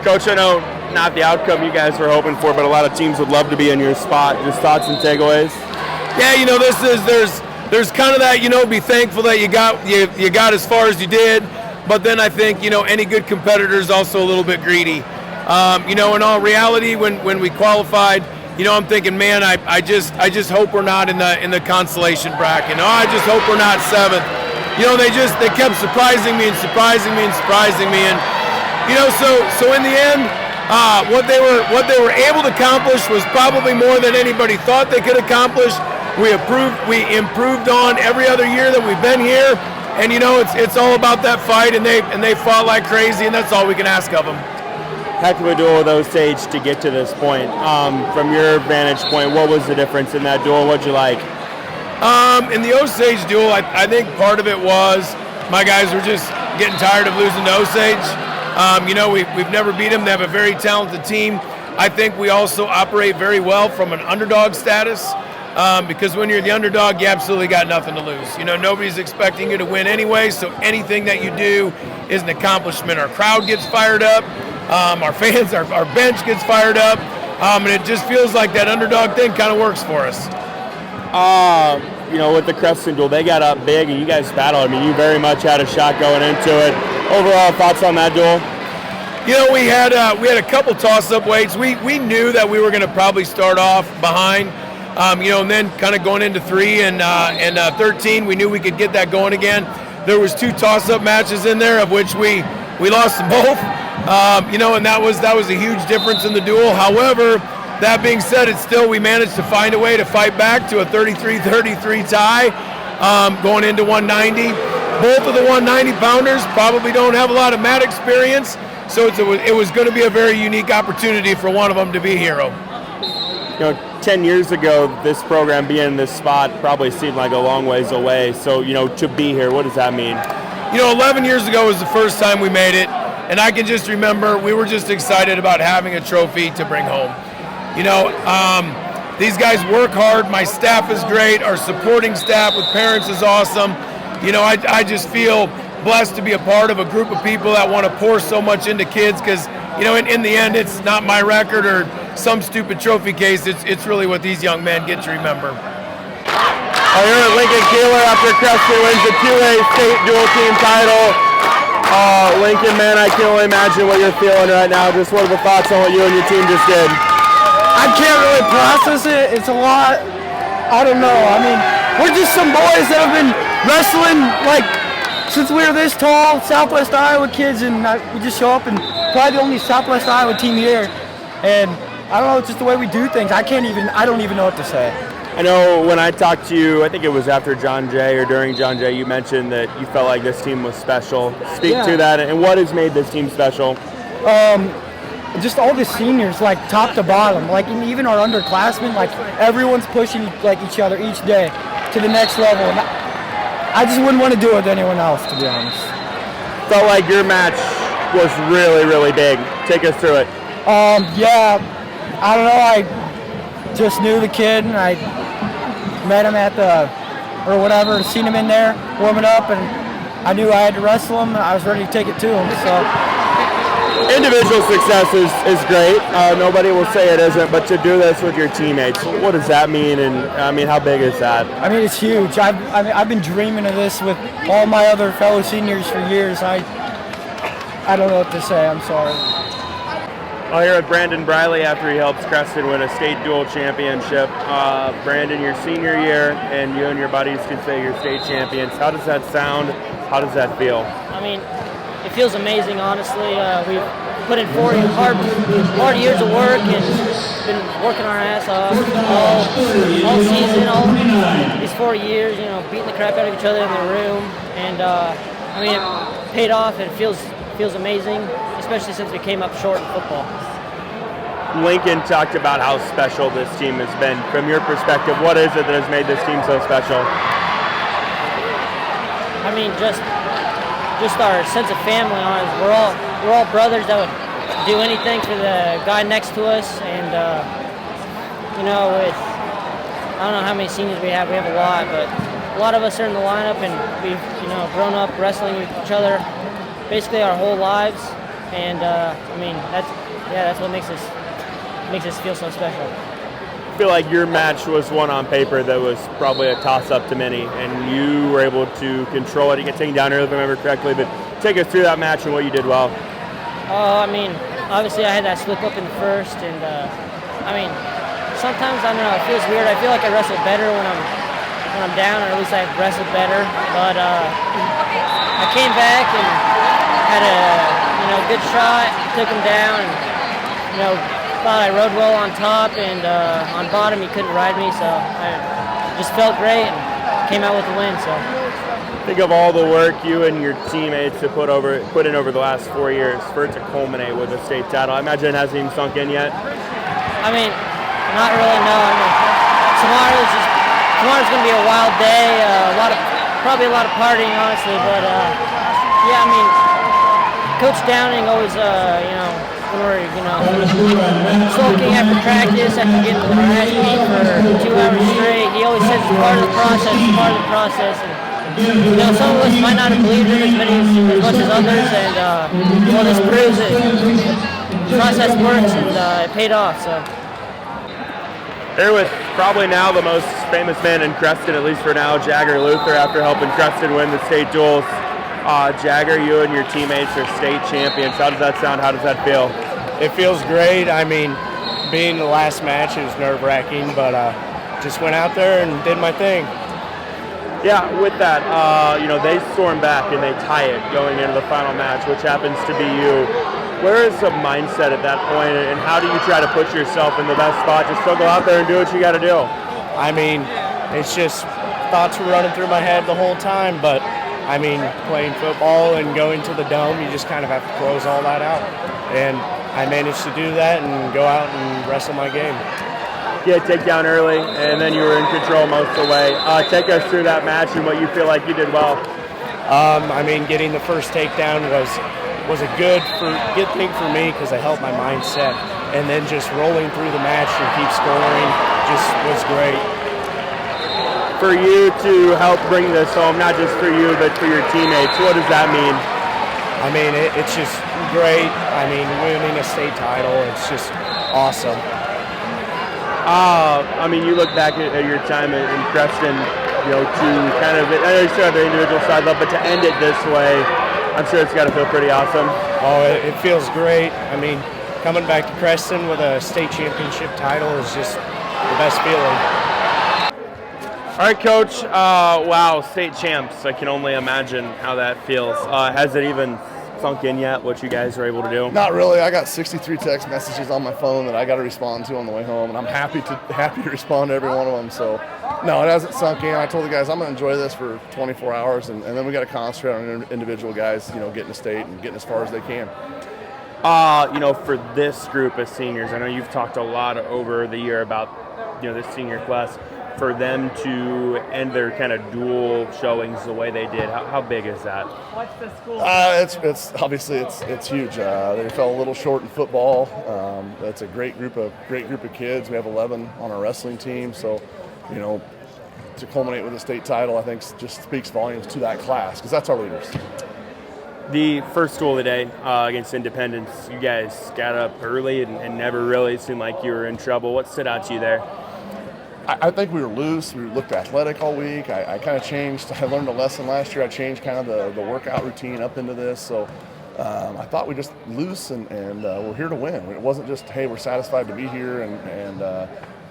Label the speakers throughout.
Speaker 1: Coach, I know not the outcome you guys were hoping for, but a lot of teams would love to be in your spot. Just thoughts and takeaways?
Speaker 2: Yeah, there's kind of that, be thankful that you got as far as you did, but then I think, any good competitor is also a little bit greedy. In all reality, when we qualified, I'm thinking, man, I just hope we're not in the consolation bracket. I just hope we're not seventh. They kept surprising me, and so in the end, what they were able to accomplish was probably more than anybody thought they could accomplish. We improved on every other year that we've been here, and it's all about that fight, and they fought like crazy, and that's all we can ask of them.
Speaker 1: Heck of a duel with Osage to get to this point. From your vantage point, what was the difference in that duel? What'd you like?
Speaker 2: In the Osage duel, I think part of it was my guys were just getting tired of losing to Osage. We've never beat them. They have a very talented team. I think we also operate very well from an underdog status because when you're the underdog, you absolutely got nothing to lose. Nobody's expecting you to win anyway, so anything that you do is an accomplishment. Our crowd gets fired up. Our fans, our bench gets fired up, and it just feels like that underdog thing kind of works for us.
Speaker 1: With the Creston duel, they got up big, and you guys battled. You very much had a shot going into it. Overall, thoughts on that duel?
Speaker 2: We had a couple toss-up weights. We knew that we were going to probably start off behind, and then kind of going into 3 and 13, we knew we could get that going again. There was 2 toss-up matches in there, of which we lost them both. And that was a huge difference in the duel. However, that being said, we managed to find a way to fight back to a 33-33 tie going into 190. Both of the 190-pounders probably don't have a lot of mat experience, so it was going to be a very unique opportunity for one of them to be a hero.
Speaker 1: 10 years ago, this program being in this spot probably seemed like a long ways away. So, to be here, what does that mean?
Speaker 2: 11 years ago was the first time we made it. And I can just remember we were just excited about having a trophy to bring home. These guys work hard. My staff is great. Our supporting staff with parents is awesome. I just feel blessed to be a part of a group of people that want to pour so much into kids because, in the end, it's not my record or some stupid trophy case. It's really what these young men get to remember.
Speaker 1: Here at Lincoln Keeler after Creston wins the 2A state dual team title. Lincoln, man, I can only imagine what you're feeling right now. Just what are the thoughts on what you and your team just did?
Speaker 3: I can't really process it. It's a lot. I don't know. We're just some boys that have been wrestling since we were this tall, Southwest Iowa kids, and we just show up and probably the only Southwest Iowa team here. And I don't know, it's just the way we do things. I don't even know what to say.
Speaker 1: I know when I talked to you, I think it was after John Jay or during John Jay, you mentioned that you felt like this team was special. Speak to that, and what has made this team special?
Speaker 3: Just all the seniors, top to bottom, even our underclassmen, everyone's pushing each other each day to the next level. And I just wouldn't want to do it with anyone else, to be honest.
Speaker 1: Felt like your match was really, really big. Take us through it.
Speaker 3: I don't know. I just knew the kid, and I met him seen him in there warming up, and I knew I had to wrestle him, and I was ready to take it to him. So
Speaker 1: individual success is great. Nobody will say it isn't, but to do this with your teammates, what does that mean? And how big is that?
Speaker 3: It's huge. I've been dreaming of this with all my other fellow seniors for years. I don't know what to say. I'm sorry.
Speaker 1: Here at Brandon Briley after he helps Creston win a state dual championship. Brandon, your senior year, and you and your buddies can say you're state champions. How does that sound? How does that feel?
Speaker 4: It feels amazing, honestly. We've put in 4 hard years of work and been working our ass off all season, all these 4 years, beating the crap out of each other in the room. And, it paid off. It feels amazing, especially since we came up short in football.
Speaker 1: Lincoln talked about how special this team has been. From your perspective, what is it that has made this team so special?
Speaker 4: Just our sense of family. We're all brothers that would do anything for the guy next to us, and I don't know how many seniors we have. We have a lot, but a lot of us are in the lineup, and we've grown up wrestling with each other basically our whole lives. and I mean that's what makes us feel so special.
Speaker 1: I feel like your match was one on paper that was probably a toss-up to many, and you were able to control it. You get taken down early, if I remember correctly, but take us through that match and what you did well.
Speaker 4: I mean, obviously I had that slip up in the first, and I mean, sometimes I don't know, it feels weird. I feel like I wrestle better when I'm down, or at least I wrestled better. But I came back and had a good shot, took him down, and thought I rode well on top, and on bottom he couldn't ride me, so I just felt great and came out with the win. So
Speaker 1: think of all the work you and your teammates have put in over the last 4 years for it to culminate with a state title. I imagine it hasn't even sunk in yet.
Speaker 4: I mean, not really, no. I mean, tomorrow's going to be a wild day. Probably a lot of partying, honestly. But yeah, I mean, Coach Downing always, when we're sulking after practice, after getting our ass beat for 2 hours straight, he always says it's part of the process. And, some of us might not have believed it as much as others, and this proves it. The process works, and it paid off. So.
Speaker 1: Here with probably now the most famous man in Creston, at least for now, Jagger Luther, after helping Creston win the state duels. Jagger, you and your teammates are state champions. How does that sound? How does that feel?
Speaker 5: It feels great. I mean, being the last match, it was nerve-wracking, but just went out there and did my thing.
Speaker 1: Yeah, with that, they storm back and they tie it going into the final match, which happens to be you. Where is the mindset at that point, and how do you try to put yourself in the best spot to still go out there and do what you got to do?
Speaker 5: I mean, it's just thoughts were running through my head the whole time, but I mean, playing football and going to the dome, you just kind of have to close all that out. And I managed to do that and go out and wrestle my game.
Speaker 1: You had takedown early, and then you were in control most of the way. Take us through that match and what you feel like you did well.
Speaker 5: I mean, getting the first takedown was a good thing for me because it helped my mindset. And then just rolling through the match and keep scoring just was great.
Speaker 1: For you to help bring this home, not just for you, but for your teammates, what does that mean?
Speaker 5: I mean, it's just great. I mean, winning a state title, it's just awesome.
Speaker 1: I mean, you look back at your time in Creston, to kind of, I know you still have the individual side left, but to end it this way, I'm sure it's got to feel pretty awesome.
Speaker 5: Oh, it feels great. I mean, coming back to Creston with a state championship title is just the best feeling.
Speaker 1: All right, Coach. Wow, state champs. I can only imagine how that feels. Has it even sunk in yet, what you guys are able to do?
Speaker 6: Not really. I got 63 text messages on my phone that I got to respond to on the way home, and I'm happy to respond to every one of them. So, no, it hasn't sunk in. I told the guys I'm going to enjoy this for 24 hours, and then we got to concentrate on individual guys, getting to state and getting as far as they can.
Speaker 1: For this group of seniors, I know you've talked a lot over the year about, this senior class. For them to end their kind of dual showings the way they did, how big is that?
Speaker 6: It's obviously it's huge. They fell a little short in football. It's a great group of kids. We have 11 on our wrestling team, so to culminate with a state title, I think just speaks volumes to that class because that's our leaders.
Speaker 1: The first duel of the day against Independence, you guys got up early and never really seemed like you were in trouble. What stood out to you there?
Speaker 6: I think we were loose. We looked athletic all week. I kind of changed. I learned a lesson last year. I changed kind of the workout routine up into this. So I thought we just loose and we're here to win. It wasn't just, hey, we're satisfied to be here and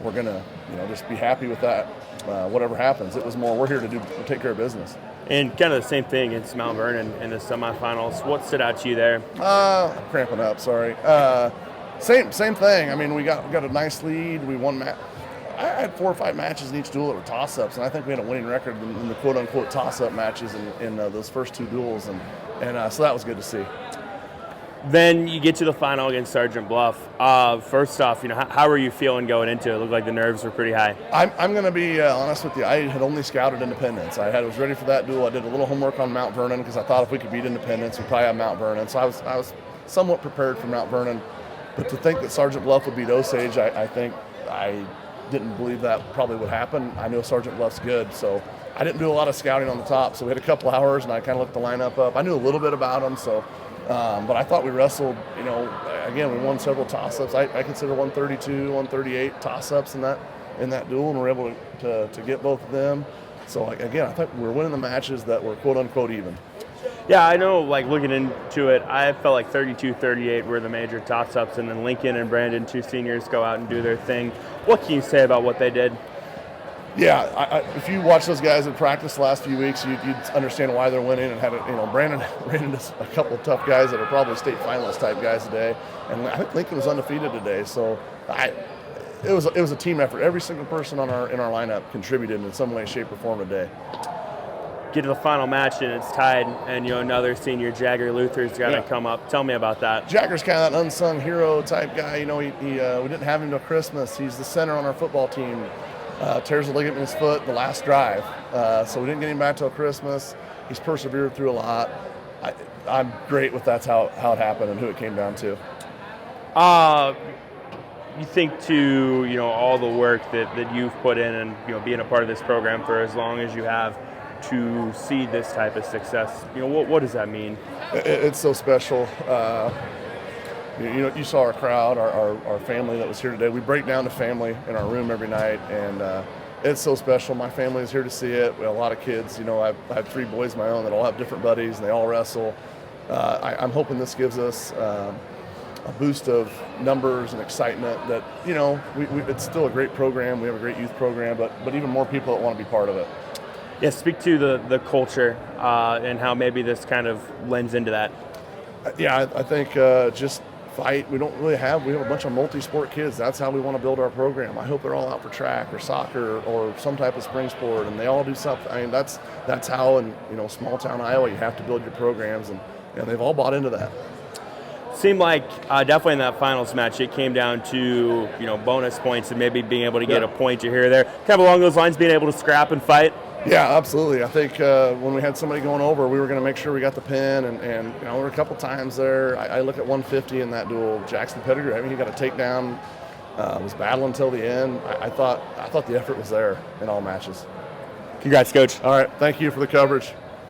Speaker 6: we're going to just be happy with that, whatever happens. It was more, we're here to take care of business. And
Speaker 1: kind of the same thing against Mount Vernon in the semifinals. What stood out to you there?
Speaker 6: I'm cramping up, sorry. Same thing. I mean, we got a nice lead. We won I had 4 or 5 matches in each duel that were toss-ups, and I think we had a winning record in the quote-unquote toss-up matches in those first 2 duels, and so that was good to see.
Speaker 1: Then you get to the final against Sergeant Bluff. First off, how were you feeling going into it? It looked like the nerves were pretty high.
Speaker 6: I'm going to be honest with you. I had only scouted Independence. I was ready for that duel. I did a little homework on Mount Vernon because I thought if we could beat Independence, we'd probably have Mount Vernon. So I was somewhat prepared for Mount Vernon, but to think that Sergeant Bluff would beat Osage, I think I didn't believe that probably would happen. I knew Sergeant Bluff's good, so I didn't do a lot of scouting on the top. So we had a couple hours, and I kind of looked the lineup up. I knew a little bit about them, so But I thought we wrestled, again, we won several toss-ups. I consider 132, 138 toss-ups in that duel, and we're able to get both of them. So, again, I thought we were winning the matches that were quote-unquote even.
Speaker 1: Yeah, I know, looking into it, I felt like 32-38 were the major toss-ups, and then Lincoln and Brandon, 2 seniors, go out and do their thing. What can you say about what they did?
Speaker 6: Yeah, if you watch those guys in practice the last few weeks, you'd understand why they're winning. And Brandon ran into a couple of tough guys that are probably state finalist type guys today, and I think Lincoln was undefeated today. So it was a team effort. Every single person in our lineup contributed in some way, shape, or form today.
Speaker 1: Get to the final match and it's tied, and another senior, Jagger Luther's got to come up. Tell me about that.
Speaker 6: Jagger's kind of that unsung hero type guy. We didn't have him till Christmas. He's the center on our football team. Tears a ligament in his foot the last drive, so we didn't get him back till Christmas. He's persevered through a lot. I'm great with that's how it happened and who it came down to.
Speaker 1: You think to all the work that you've put in and being a part of this program for as long as you have, to see this type of success, what does that mean?
Speaker 6: It's so special. You saw our crowd, our family that was here today. We break down the family in our room every night, and it's so special. My family is here to see it. We have a lot of kids. I have 3 boys of my own that all have different buddies, and they all wrestle. I'm hoping this gives us a boost of numbers and excitement that, it's still a great program. We have a great youth program, but even more people that want to be part of it.
Speaker 1: Yeah, speak to the culture and how maybe this kind of lends into that.
Speaker 6: Yeah, I think just fight. We have a bunch of multi-sport kids. That's how we want to build our program. I hope they're all out for track or soccer or some type of spring sport, and they all do something. I mean, that's how in small town Iowa you have to build your programs, and they've all bought into that.
Speaker 1: Seemed like definitely in that finals match it came down to bonus points and maybe being able to get a point here or there. Kind of along those lines, being able to scrap and fight.
Speaker 6: Yeah, absolutely. I think when we had somebody going over, we were going to make sure we got the pin, and there were a couple times there. I look at 150 in that duel. Jackson Pettigrew, he got a takedown, was battling until the end. I thought the effort was there in all matches.
Speaker 1: Congrats, Coach.
Speaker 6: All right, thank you for the coverage.